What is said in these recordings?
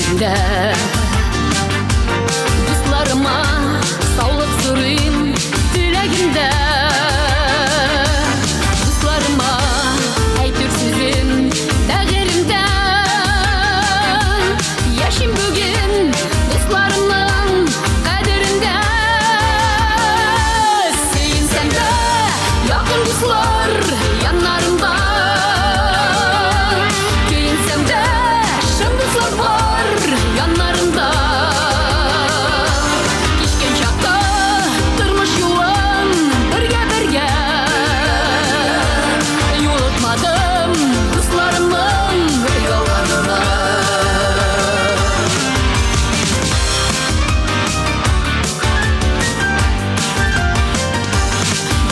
yüreğimde. Dostlarıma sağlık süreyim dileğimde. Dostlarıma aytır sözüm dağerimde. Yaşım bugün dostlarımın kaderinde. Seyinsem de yakın dostlar yanlarımda. Köyinsem de şın dostlar var yanlarımda. Geçken çakta durmuş yolum birge birge. Yo'latmadım dostlarımın yollarına.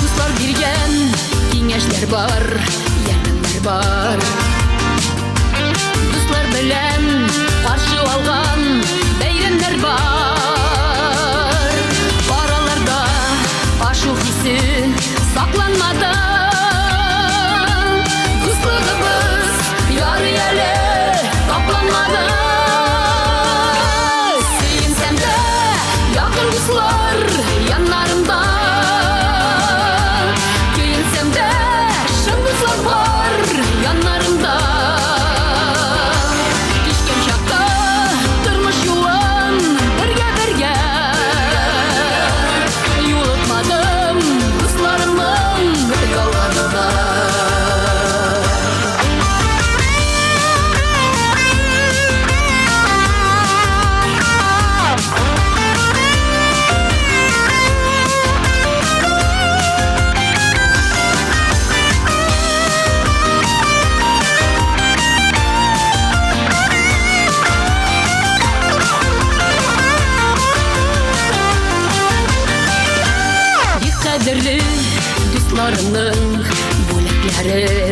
Dostlar bergen kengashlar bor, yordamlar bor. Dostlar bilan qarshi olgan bayramlar bor. Oralarda aşk hissi saklanmadı. Dostluğumuz yarı yeli toplanmadı. Seyinsem de yakın dostlar yanlarımda. Köyinsem de şın dostlar var yanlarımda. Geçken çakta durmuş yolum birge birge. Yo'latmadım dostlarımın yollarına. Kaderli dostlarımның бүләкләре.